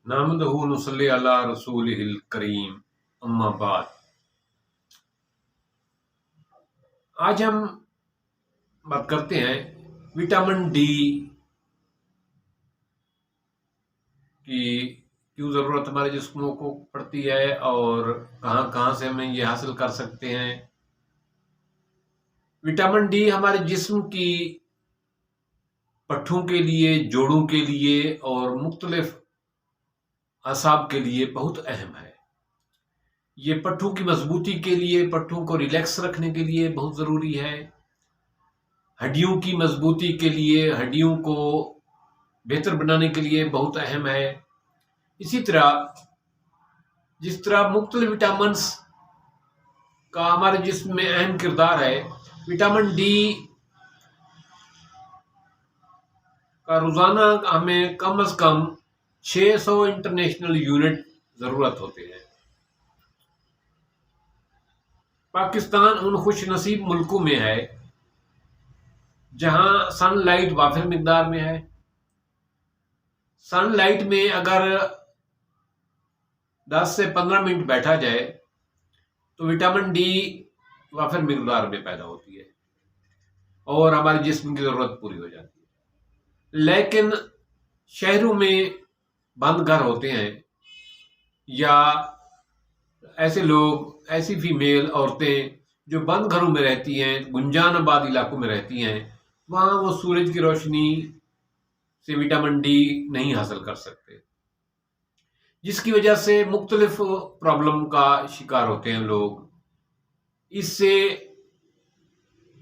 नहमदुहु नुसल्ली अला रसूलिहिल करीम, अम्मा बाद। आज हम बात करते हैं विटामिन डी की क्यों ज़रूरत हमारे जिस्मों को पड़ती है और कहाँ कहाँ से हम ये हासिल कर सकते हैं। विटामिन डी हमारे जिस्म की पट्ठों के लिए, जोड़ों के लिए और मुख्तलिफ असाब के लिए बहुत अहम है। ये पट्ठों की मजबूती के लिए, पट्ठों को रिलैक्स रखने के लिए बहुत ज़रूरी है। हड्डियों की मजबूती के लिए, हड्डियों को बेहतर बनाने के लिए बहुत अहम है। इसी तरह जिस तरह मुख्तलिफ विटामिन्स का हमारे जिस्म में अहम किरदार है, विटामिन डी का रोज़ाना हमें कम से कम 600 इंटरनेशनल यूनिट ज़रूरत होते हैं। पाकिस्तान उन खुशनसीब मुल्कों में है जहां सनलाइट वाफिर मिकदार में है। सनलाइट में अगर 10 से 15 मिनट बैठा जाए तो विटामिन डी वाफिर मिकदार में पैदा होती है और हमारे जिस्म की ज़रूरत पूरी हो जाती है। लेकिन शहरों में बंद घर होते हैं या ऐसे लोग, ऐसी फीमेल औरतें जो बंद घरों में रहती हैं, गुंजान आबाद इलाकों में रहती हैं, वहाँ वो सूरज की रोशनी से विटामिन डी नहीं हासिल कर सकते, जिसकी वजह से मुख्तलिफ प्रॉब्लम का शिकार होते हैं लोग। इससे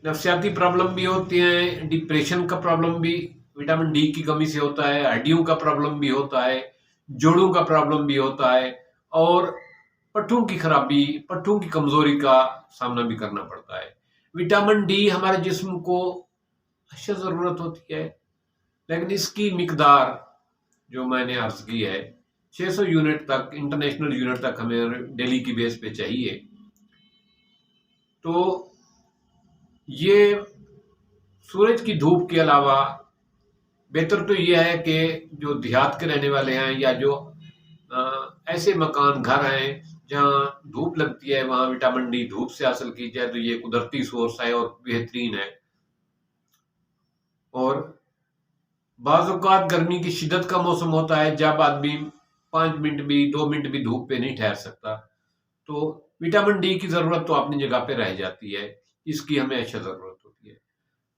नफ्सियाती प्रॉब्लम भी होती हैं, डिप्रेशन का प्रॉब्लम भी विटामिन डी की कमी से होता है, हड्डियों का प्रॉब्लम भी होता है, जोड़ों का प्रॉब्लम भी होता है और पट्ठों की खराबी, पट्ठों की कमजोरी का सामना भी करना पड़ता है। विटामिन डी हमारे जिस्म को अशद ज़रूरत होती है, लेकिन इसकी मिकदार जो मैंने अर्ज की है 600 यूनिट तक, इंटरनेशनल यूनिट तक हमें डेली की बेस पे चाहिए। तो ये सूरज की धूप के अलावा बेहतर तो ये है कि जो देहात के रहने वाले हैं या जो ऐसे मकान, घर हैं जहाँ धूप लगती है, वहाँ विटामिन डी धूप से हासिल की जाए तो ये कुदरती सोर्स है और बेहतरीन है। और बाज़ औक़ात गर्मी की शिद्दत का मौसम होता है जब आदमी 5 मिनट भी, 2 मिनट भी धूप पे नहीं ठहर सकता, तो विटामिन डी की ज़रूरत तो अपनी जगह पे रह जाती है, इसकी हमें अच्छा ज़रूरत होती है।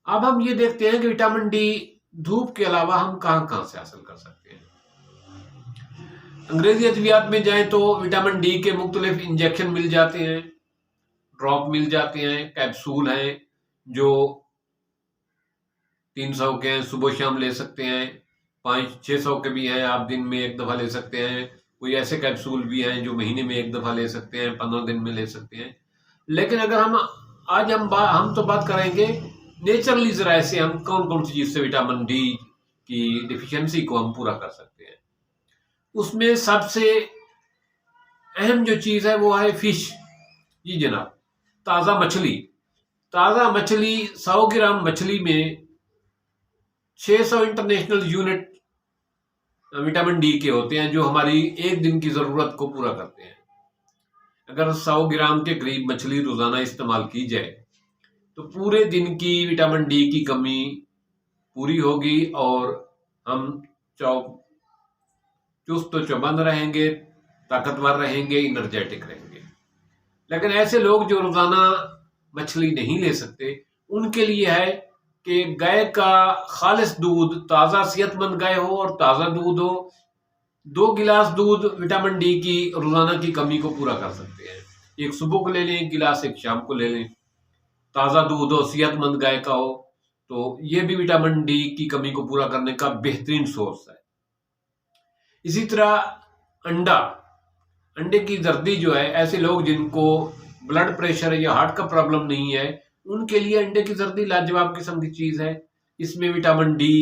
अब हम ये देखते हैं कि विटामिन डी धूप के अलावा हम कहाँ कहाँ से हासिल कर सकते हैं। अंग्रेजी अद्वियात में जाएं तो विटामिन डी के मुख्तलिफ इंजेक्शन मिल जाते हैं, ड्रॉप मिल जाते हैं, कैप्सूल हैं जो 300 के हैं, सुबह शाम ले सकते हैं। 500-600 के भी हैं, आप दिन में एक दफ़ा ले सकते हैं। कोई ऐसे कैप्सूल भी हैं जो महीने में एक दफ़ा ले सकते हैं, 15 दिन में ले सकते हैं। लेकिन अगर हम तो बात करेंगे नेचुरली ज़राए से हम कौन कौन सी चीज़ से विटामिन डी की डिफिशियंसी को हम पूरा कर सकते हैं। उसमें सबसे अहम जो चीज़ है वो है फिश। जी जनाब, ताज़ा मछली। ताज़ा मछली, 100 ग्राम मछली में 600 इंटरनेशनल यूनिट विटामिन डी के होते हैं जो हमारी एक दिन की ज़रूरत को पूरा करते हैं। अगर 100 ग्राम के करीब मछली रोज़ाना इस्तेमाल की जाए तो पूरे दिन की विटामिन डी की कमी पूरी होगी और हम चुस्त तो चौबंद रहेंगे, ताकतवर रहेंगे, इनर्जेटिक रहेंगे। लेकिन ऐसे लोग जो रोज़ाना मछली नहीं ले सकते, उनके लिए है कि गाय का खालिस दूध, ताज़ा सेहतमंद गाय हो और ताज़ा दूध हो, 2 गिलास दूध विटामिन डी की रोज़ाना की कमी को पूरा कर सकते हैं। एक सुबह को ले लें 1 गिलास, एक शाम को ले लें। ताज़ा दूध हो, सेहतमंद गाय का हो, तो ये भी विटामिन डी की कमी को पूरा करने का बेहतरीन सोर्स है। इसी तरह अंडे की जर्दी जो है, ऐसे लोग जिनको ब्लड प्रेशर या हार्ट का प्रॉब्लम नहीं है, उनके लिए अंडे की जर्दी लाजवाब किस्म की चीज़ है। इसमें विटामिन डी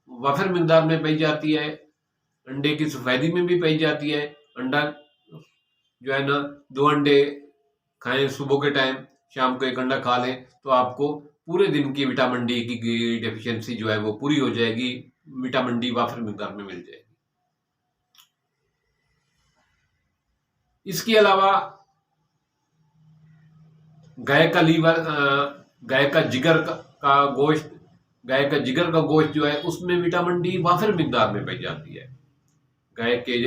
वाफिर मिकदार में पाई जाती है, अंडे की सफ़ेदी में भी पाई जाती है। अंडा जो है ना, 2 अंडे खाएं सुबह के टाइम, शाम को 1 अंडा खा लें तो आपको पूरे दिन की विटामिन डी की डेफिशिएंसी जो है वो पूरी हो जाएगी, विटामिन डी वाफिर मिकदार में मिल जाएगी। इसके अलावा गाय का लीवर, गाय का जिगर का गोश्त, गाय का जिगर का गोश्त जो है उसमें विटामिन डी वाफिर मिकदार में पाई जाती है। गाय के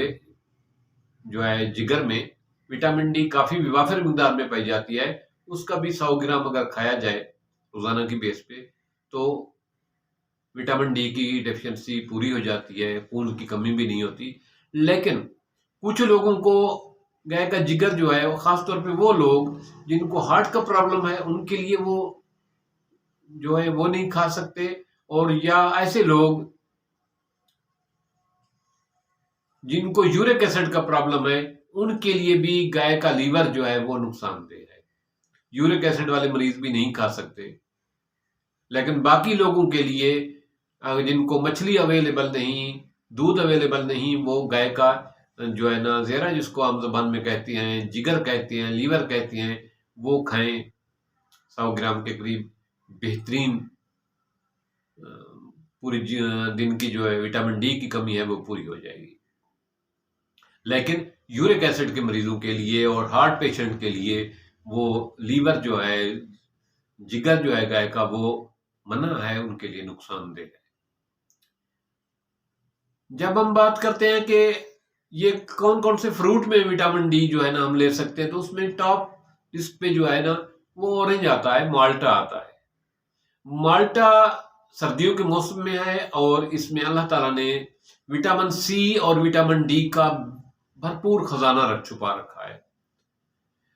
जो है जिगर में विटामिन डी काफी वाफिर मिकदार में पाई जाती है। उसका भी 100 ग्राम अगर खाया जाए रोजाना की बेस पे तो विटामिन डी की डेफिशिएंसी पूरी हो जाती है, खून की कमी भी नहीं होती। लेकिन कुछ लोगों को गाय का जिगर जो है, खासतौर पे वो लोग जिनको हार्ट का प्रॉब्लम है, उनके लिए वो जो है वो नहीं खा सकते। और या ऐसे लोग जिनको यूरिक एसिड का प्रॉब्लम है, उनके लिए भी गाय का लीवर जो है वो नुकसानदेह है। यूरिक एसिड वाले मरीज भी नहीं खा सकते। लेकिन बाकी लोगों के लिए जिनको मछली अवेलेबल नहीं, दूध अवेलेबल नहीं, वो गाय का जो है ना ज़ेरा, जिसको आम ज़बान में कहते हैं, जिगर कहते हैं, लीवर कहते हैं, वो खाएं। 100 ग्राम के करीब बेहतरीन पूरी दिन की जो है विटामिन डी की कमी है वो पूरी हो जाएगी। लेकिन यूरिक एसिड के मरीजों के लिए और हार्ट पेशेंट के लिए वो लीवर जो है, जिगर जो है गाय का, वो मना है, उनके लिए नुकसानदेह है। जब हम बात करते हैं कि ये कौन कौन से फ्रूट में विटामिन डी जो है ना हम ले सकते हैं, तो उसमें टॉप लिस्ट पे जो है ना वो ऑरेंज आता है, माल्टा आता है। माल्टा सर्दियों के मौसम में है और इसमें अल्लाह ताला ने विटामिन सी और विटामिन डी का भरपूर खजाना छुपा रखा है।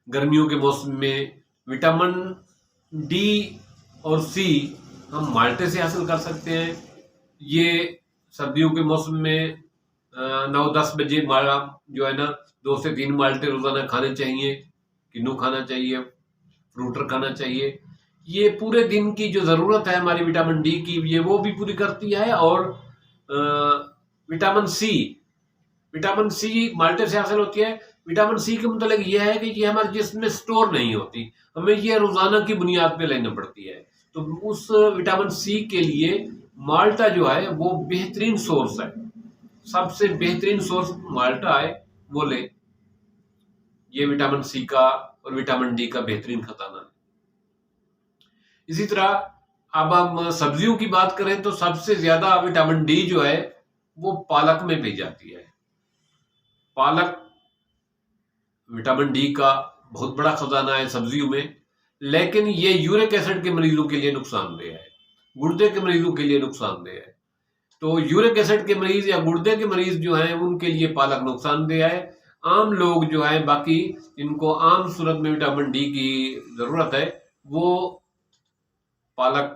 गर्मियों के मौसम में विटामिन डी और सी हम माल्टे से हासिल कर सकते हैं। ये सर्दियों के मौसम में 9-10 बजे माला जो है ना 2 से 3 माल्टे रोजाना खाने चाहिए, किन्नू खाना चाहिए, फ्रूटर खाना चाहिए। ये पूरे दिन की जो ज़रूरत है हमारी विटामिन डी की, ये वो भी पूरी करती है। और विटामिन सी माल्टे से हासिल होती है। विटामिन सी का मतलब यह है कि ये हमारे जिस्म में स्टोर नहीं होती, हमें ये रोजाना की बुनियाद पे लेना पड़ती है। तो उस विटामिन सी के लिए माल्टा जो है वो बेहतरीन सोर्स है, सबसे बेहतरीन सोर्स माल्टा है, वो ले। ये विटामिन सी का और विटामिन डी का बेहतरीन खजाना है। इसी तरह अब हम सब्जियों की बात करें तो सबसे ज्यादा विटामिन डी जो है वो पालक में पाई जाती है। पालक विटामिन डी का बहुत बड़ा खजाना है सब्जियों में। लेकिन ये यूरिक एसिड के मरीजों के लिए नुकसानदेह है, गुर्दे के मरीजों के लिए नुकसानदेह है। तो यूरिक एसिड के मरीज या गुर्दे के मरीज जो हैं उनके लिए पालक नुकसानदेह है। आम लोग जो है बाकी इनको आम सूरत में विटामिन डी की जरूरत है, वो पालक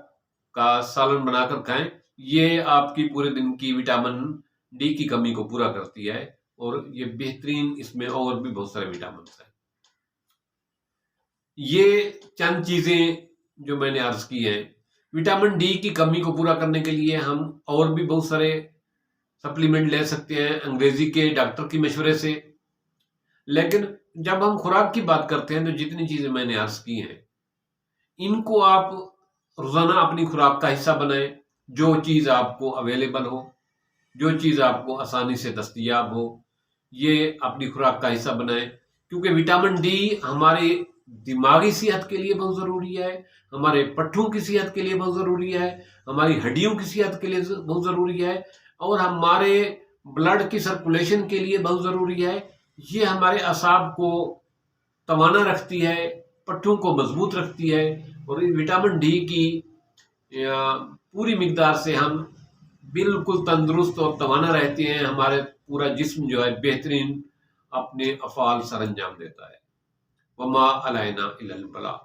का सालन बनाकर खाएं। ये आपकी पूरे दिन की विटामिन डी की कमी को पूरा करती है और ये बेहतरीन, इसमें और भी बहुत सारे विटामिन हैं। ये चंद चीजें जो मैंने अर्ज की हैं। विटामिन डी की कमी को पूरा करने के लिए हम और भी बहुत सारे सप्लीमेंट ले सकते हैं अंग्रेजी के डॉक्टर की मशवरे से। लेकिन जब हम खुराक की बात करते हैं तो जितनी चीजें मैंने अर्ज की हैं इनको आप रोजाना अपनी खुराक का हिस्सा बनाएं। जो चीज आपको अवेलेबल हो, जो चीज आपको आसानी से दस्तयाब हो, ये अपनी खुराक का हिस्सा बनाएं। क्योंकि विटामिन डी हमारे दिमागी सेहत के लिए बहुत जरूरी है, हमारे पट्ठों की सेहत के लिए बहुत जरूरी है, हमारी हड्डियों की सेहत के लिए बहुत जरूरी है और हमारे ब्लड की सर्कुलेशन के लिए बहुत जरूरी है। ये हमारे असाब को तवाना रखती है, पट्ठों को मजबूत रखती है और विटामिन डी की पूरी मिकदार से हम बिल्कुल तंदुरुस्त और तवाना रहते हैं। हमारे पूरा जिस्म जो है बेहतरीन अपने अफ़ाल सर अंजाम देता है। वमा अलैना इल्लल बलाग।